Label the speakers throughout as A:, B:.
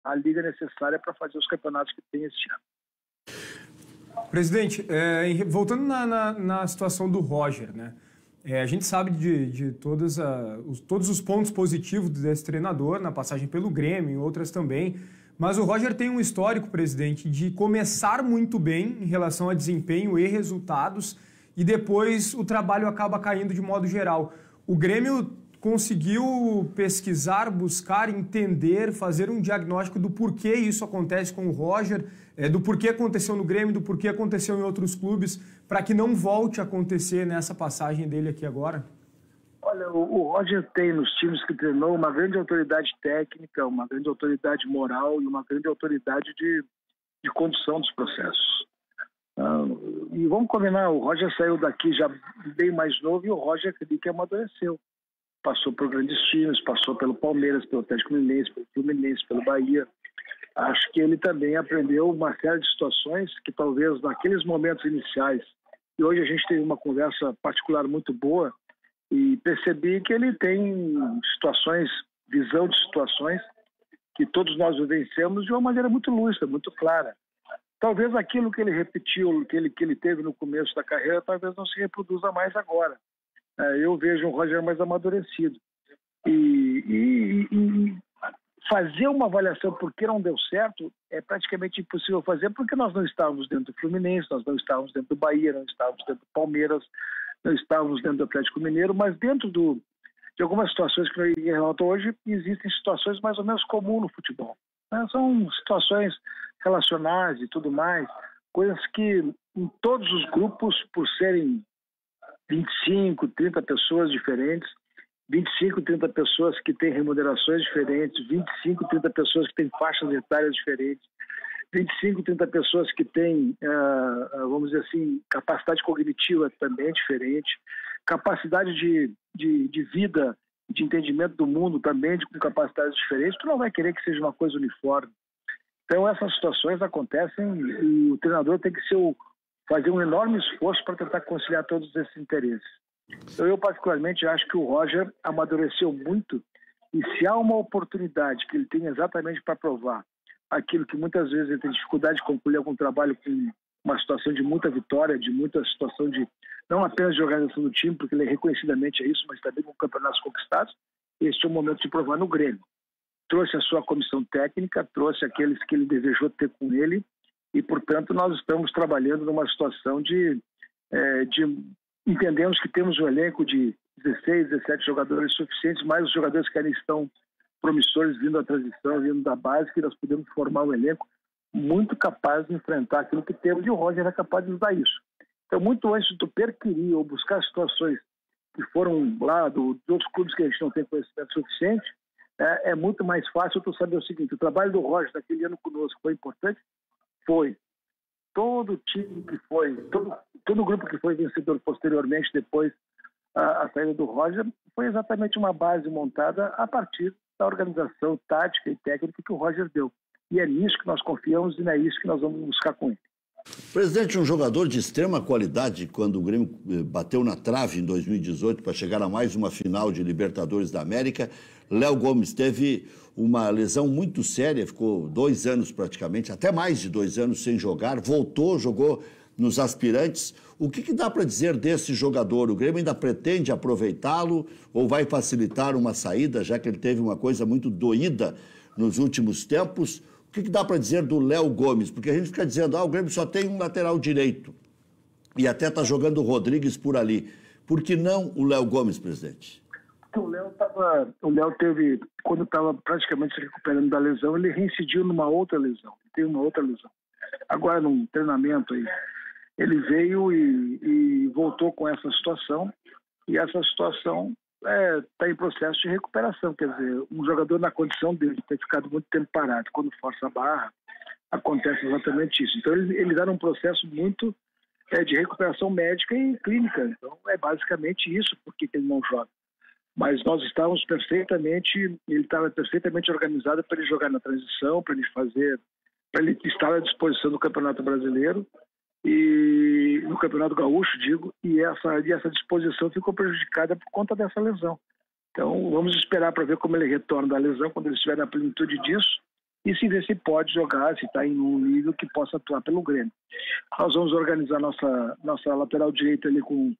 A: a liga necessária para fazer os campeonatos que tem este ano.
B: Presidente, voltando na situação do Roger, né? A gente sabe de todos os pontos positivos desse treinador, na passagem pelo Grêmio, em outras também, mas o Roger tem um histórico, presidente, de começar muito bem em relação a desempenho e resultados e depois o trabalho acaba caindo de modo geral. O Grêmio conseguiu pesquisar, buscar, entender, fazer um diagnóstico do porquê isso acontece com o Roger, do porquê aconteceu no Grêmio, do porquê aconteceu em outros clubes, para que não volte a acontecer nessa passagem dele aqui agora?
A: Olha, o Roger tem nos times que treinou uma grande autoridade técnica, uma grande autoridade moral e uma grande autoridade de condução dos processos. E vamos combinar, o Roger saiu daqui já bem mais novo e o Roger acredito que amadureceu. Passou por grandes times, passou pelo Palmeiras, pelo Atlético Mineiro, pelo Fluminense, pelo Bahia. Acho que ele também aprendeu uma série de situações que talvez naqueles momentos iniciais, e hoje a gente teve uma conversa particular muito boa, e percebi que ele tem situações, visão de situações que todos nós vivenciamos de uma maneira muito lúcida, muito clara. Talvez aquilo que ele repetiu, que ele teve no começo da carreira, talvez não se reproduza mais agora. Eu vejo um Roger mais amadurecido. E fazer uma avaliação por que não deu certo é praticamente impossível fazer, porque nós não estávamos dentro do Fluminense, nós não estávamos dentro do Bahia, não estávamos dentro do Palmeiras, não estávamos dentro do Atlético Mineiro, mas dentro de algumas situações que ele relatou hoje, existem situações mais ou menos comuns no futebol. São situações relacionais e tudo mais, coisas que em todos os grupos, por serem 25, 30 pessoas diferentes, 25, 30 pessoas que têm remunerações diferentes, 25, 30 pessoas que têm faixas etárias diferentes, 25, 30 pessoas que têm, vamos dizer assim, capacidade cognitiva também diferente, capacidade de vida, de entendimento do mundo também com capacidades diferentes. Tu não vai querer que seja uma coisa uniforme. Então essas situações acontecem e o treinador tem que fazer um enorme esforço para tentar conciliar todos esses interesses. Então, eu particularmente acho que o Roger amadureceu muito e se há uma oportunidade que ele tem exatamente para provar aquilo que muitas vezes ele tem dificuldade de concluir algum trabalho com uma situação de muita vitória, de muita situação de não apenas de organização do time, porque ele reconhecidamente é isso, mas também com campeonatos conquistados, este é o momento de provar no Grêmio. Trouxe a sua comissão técnica, trouxe aqueles que ele desejou ter com ele e, portanto, nós estamos trabalhando numa situação de entendemos que temos um elenco de 16, 17 jogadores suficientes, mais os jogadores que ainda estão promissores vindo da transição, vindo da base, que nós podemos formar um elenco muito capaz de enfrentar aquilo que temos, e o Roger é capaz de nos dar isso. Então, muito antes de tu perquirir ou buscar situações que foram lá dos outros clubes que a gente não tem conhecimento suficiente, é muito mais fácil tu saber o seguinte: o trabalho do Roger daquele ano conosco foi importante? Foi. Todo time que foi, todo grupo que foi vencedor posteriormente, depois a saída do Roger, foi exatamente uma base montada a partir da organização tática e técnica que o Roger deu. E é nisso que nós confiamos e é isso que nós vamos buscar com ele.
C: Presidente, um jogador de extrema qualidade, quando o Grêmio bateu na trave em 2018 para chegar a mais uma final de Libertadores da América, Léo Gomes teve uma lesão muito séria, ficou 2 anos praticamente, até mais de 2 anos sem jogar, voltou, jogou nos aspirantes. O que dá para dizer desse jogador? O Grêmio ainda pretende aproveitá-lo ou vai facilitar uma saída, já que ele teve uma coisa muito doída nos últimos tempos? O que dá para dizer do Léo Gomes? Porque a gente fica dizendo, o Grêmio só tem um lateral direito e até está jogando o Rodrigues por ali. Por que não o Léo Gomes, presidente?
A: O Léo teve, quando estava praticamente se recuperando da lesão, ele reincidiu numa outra lesão. Ele teve uma outra lesão. Agora, num treinamento aí, ele veio e voltou com essa situação, e essa situação está em processo de recuperação. Quer dizer, um jogador na condição dele de ter ficado muito tempo parado, quando força a barra, acontece exatamente isso. Então, ele dá um processo muito de recuperação médica e clínica. Então, é basicamente isso porque ele não joga. Mas nós estávamos ele estava perfeitamente organizado para ele jogar na transição, para ele estar à disposição do Campeonato Brasileiro e no Campeonato Gaúcho, e essa disposição ficou prejudicada por conta dessa lesão. Então, vamos esperar para ver como ele retorna da lesão, quando ele estiver na plenitude disso, e se ver se pode jogar, se está em um nível que possa atuar pelo Grêmio. Nós vamos organizar nossa lateral direita ali com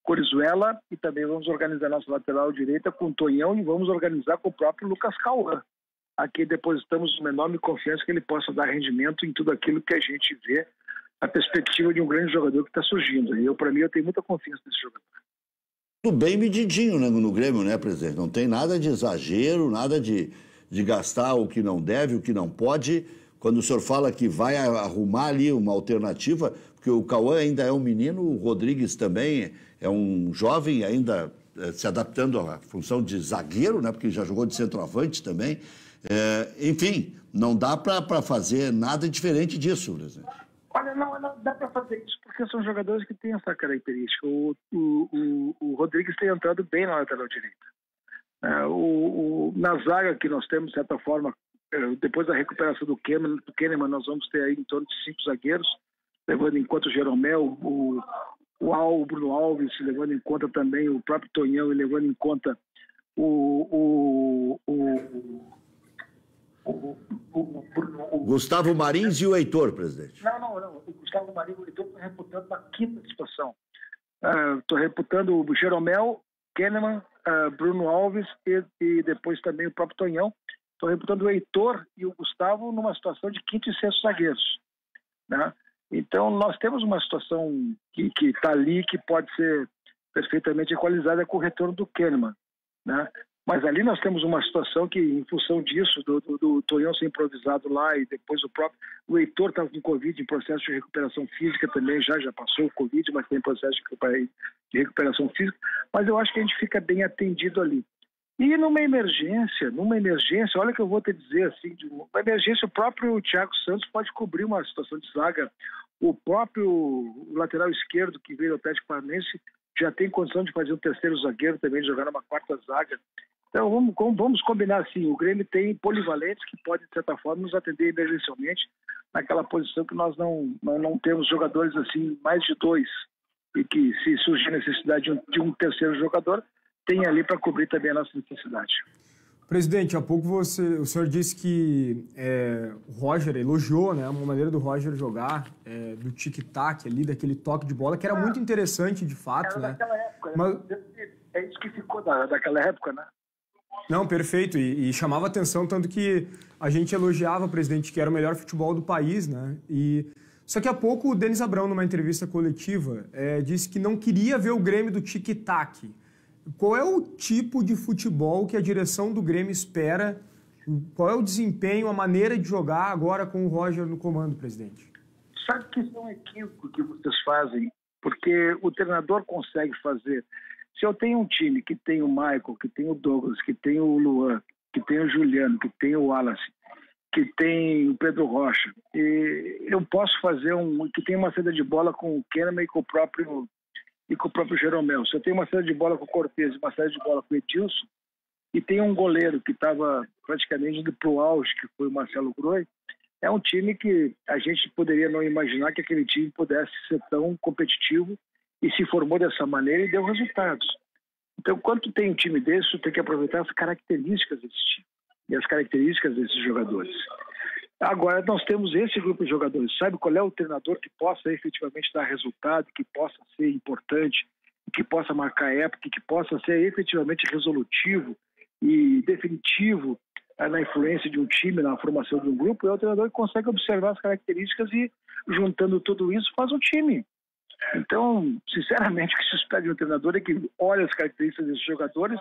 A: Corizuela e também vamos organizar nossa lateral direita com Tonhão e vamos organizar com o próprio Lucas Cauã. Aqui depositamos uma enorme confiança que ele possa dar rendimento em tudo aquilo que a gente vê, a perspectiva de um grande jogador que está surgindo. E para mim, eu tenho muita confiança nesse jogador.
C: Tudo bem medidinho, né, no Grêmio, né, presidente? Não tem nada de exagero, nada de gastar o que não deve, o que não pode. Quando o senhor fala que vai arrumar ali uma alternativa, porque o Cauã ainda é um menino, o Rodrigues também é um jovem, ainda se adaptando à função de zagueiro, né, porque já jogou de centroavante também. Enfim, não dá para fazer nada diferente disso, presidente.
A: Olha, não dá para fazer isso porque são jogadores que têm essa característica. O Rodrigues tem entrado bem na lateral direita. Na zaga que nós temos, de certa forma, depois da recuperação do Kahneman, nós vamos ter aí em torno de 5 zagueiros, levando em conta o Jeromel, o Bruno Alves, levando em conta também o próprio Tonhão e levando em conta o
C: Gustavo Marins e o Heitor, presidente.
A: Não. O Gustavo Marins e o Heitor estão reputando uma quinta situação. Estou reputando o Jeromel, Kahneman, Bruno Alves e depois também o próprio Tonhão. Estou reputando o Heitor e o Gustavo numa situação de quinto e sexto zagueiros, né? Então, nós temos uma situação que está ali, que pode ser perfeitamente equalizada com o retorno do Kahneman, né? Mas ali nós temos uma situação que, em função disso, do Tonhão ser improvisado lá e depois o Heitor estava com Covid, em processo de recuperação física também, já passou o Covid, mas tem processo de recuperação física. Mas eu acho que a gente fica bem atendido ali. E numa emergência, olha o que eu vou te dizer, assim, uma emergência, o próprio Thiago Santos pode cobrir uma situação de zaga. O próprio lateral esquerdo que veio do Atlético Paranaense já tem condição de fazer um terceiro zagueiro também, de jogar numa quarta zaga. Então vamos combinar assim, o Grêmio tem polivalentes que podem, de certa forma, nos atender emergencialmente naquela posição que nós não temos jogadores assim, mais de 2, e que se surgir necessidade de um terceiro jogador, tem ali para cobrir também a nossa necessidade.
B: Presidente, há pouco o senhor disse que o Roger elogiou, né, uma maneira do Roger jogar, do tic-tac ali, daquele toque de bola, que era muito interessante de fato.
A: Era
B: né?
A: daquela época,
B: Mas...
A: é isso que ficou daquela época, né?
B: Não, perfeito, e chamava atenção, tanto que a gente elogiava o presidente, que era o melhor futebol do país, né? Só que há pouco o Denis Abrão, numa entrevista coletiva, disse que não queria ver o Grêmio do tic-tac. Qual é o tipo de futebol que a direção do Grêmio espera? Qual é o desempenho, a maneira de jogar agora com o Roger no comando, presidente?
A: Sabe que isso é um equívoco que vocês fazem, porque o treinador consegue fazer. Se eu tenho um time que tem o Michael, que tem o Douglas, que tem o Luan, que tem o Juliano, que tem o Wallace, que tem o Pedro Rocha, e eu posso fazer que tem uma saída de bola com o Kahneman e com o próprio Jeromel. Se eu tenho uma saída de bola com o Cortez e uma saída de bola com o Edilson, e tem um goleiro que estava praticamente indo para o auge, que foi o Marcelo Groi, é um time que a gente poderia não imaginar que aquele time pudesse ser tão competitivo e se formou dessa maneira e deu resultados. Então, quando tu tem um time desse, tu tem que aproveitar as características desse time e as características desses jogadores. Agora, nós temos esse grupo de jogadores. Sabe qual é o treinador que possa efetivamente dar resultado, que possa ser importante, que possa marcar época, que possa ser efetivamente resolutivo e definitivo na influência de um time, na formação de um grupo? É o treinador que consegue observar as características e, juntando tudo isso, faz um time. Então, sinceramente, o que se espera de um treinador é que olhe as características desses jogadores,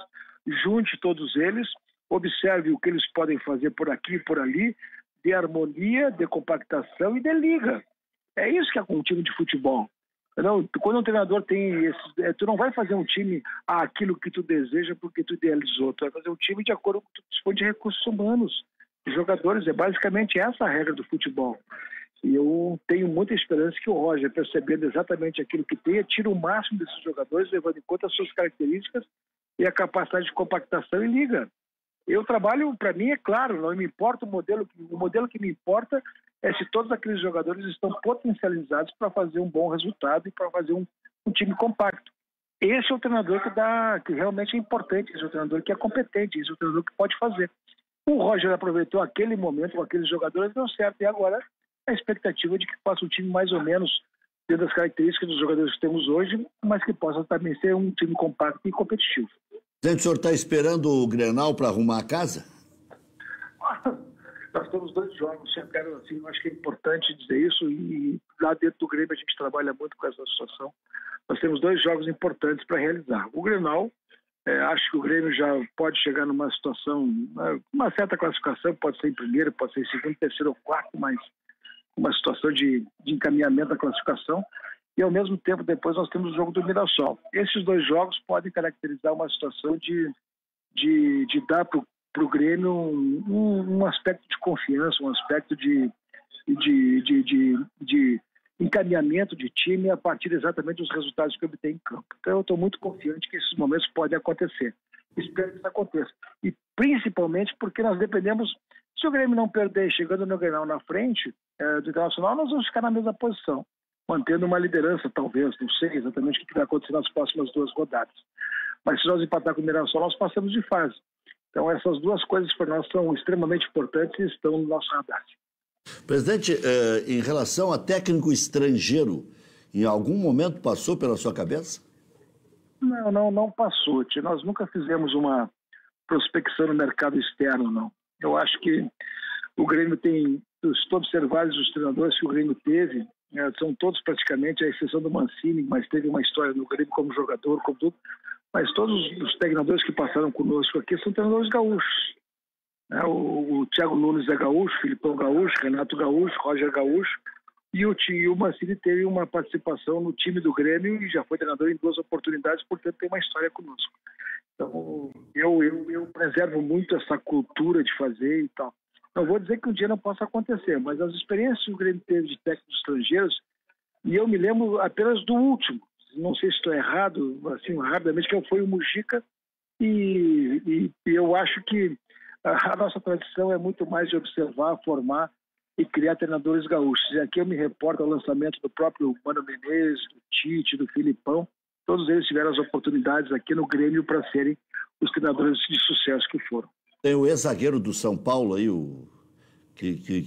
A: junte todos eles, observe o que eles podem fazer por aqui e por ali, de harmonia, de compactação e de liga. É isso que é um time de futebol. Quando um treinador tem esse... Tu não vai fazer um time aquilo que tu deseja porque tu idealizou. Tu vai fazer um time de acordo com o que tu dispõe de recursos humanos, de jogadores. É basicamente essa a regra do futebol. E eu tenho muita esperança que o Roger, percebendo exatamente aquilo que tem, tira o máximo desses jogadores, levando em conta as suas características e a capacidade de compactação e liga. Eu trabalho, para mim, é claro, não me importa o modelo que me importa é se todos aqueles jogadores estão potencializados para fazer um bom resultado e para fazer um time compacto. Esse é o treinador que realmente é importante, esse é o treinador que é competente, esse é o treinador que pode fazer. O Roger aproveitou aquele momento com aqueles jogadores, deu certo. E agora a expectativa de que faça um time mais ou menos dentro das características dos jogadores que temos hoje, mas que possa também ser um time compacto e competitivo.
C: Presidente, o senhor está esperando o Grenal para arrumar a casa?
A: Nós temos 2 jogos, assim, eu acho que é importante dizer isso, e lá dentro do Grêmio a gente trabalha muito com essa situação. Nós temos 2 jogos importantes para realizar. O Grenal, acho que o Grêmio já pode chegar numa situação, uma certa classificação, pode ser em primeiro, pode ser em segundo, terceiro ou quarto, mas uma situação de encaminhamento da classificação. E, ao mesmo tempo, depois nós temos o jogo do Mirassol. Esses 2 jogos podem caracterizar uma situação de dar para o Grêmio um aspecto de confiança, um aspecto de encaminhamento de time a partir exatamente dos resultados que obtém em campo. Então, eu estou muito confiante que esses momentos podem acontecer. Espero que isso aconteça. E, principalmente, porque nós dependemos... Se o Grêmio não perder, chegando no Grenal na frente do Internacional, nós vamos ficar na mesma posição, mantendo uma liderança, talvez, não sei exatamente o que vai acontecer nas próximas 2 rodadas. Mas se nós empatar com o Mirassol, nós passamos de fase. Então, essas 2 coisas para nós são extremamente importantes e estão no nosso radar.
C: Presidente, em relação a técnico estrangeiro, em algum momento passou pela sua cabeça?
A: Não passou, tia. Nós nunca fizemos uma prospecção no mercado externo, não. Eu acho que o Grêmio tem, se tu observares os treinadores que o Grêmio teve, são todos praticamente, à exceção do Mancini, mas teve uma história no Grêmio como jogador, como tudo, mas todos os treinadores que passaram conosco aqui são treinadores gaúchos. O Thiago Nunes é gaúcho, Filipão gaúcho, Renato gaúcho, Roger gaúcho, e o Mancini teve uma participação no time do Grêmio e já foi treinador em 2 oportunidades, portanto tem uma história conosco. Então, eu preservo muito essa cultura de fazer e tal. Não vou dizer que um dia não possa acontecer, mas as experiências que o Grêmio teve de técnicos estrangeiros, e eu me lembro apenas do último, não sei se estou errado, assim, rapidamente, que foi o Mujica, e eu acho que a nossa tradição é muito mais de observar, formar e criar treinadores gaúchos. E aqui eu me reporto ao lançamento do próprio Mano Menezes, do Tite, do Filipão. Todos eles tiveram as oportunidades aqui no Grêmio para serem os treinadores de sucesso que foram.
C: Tem o ex-zagueiro do São Paulo aí, que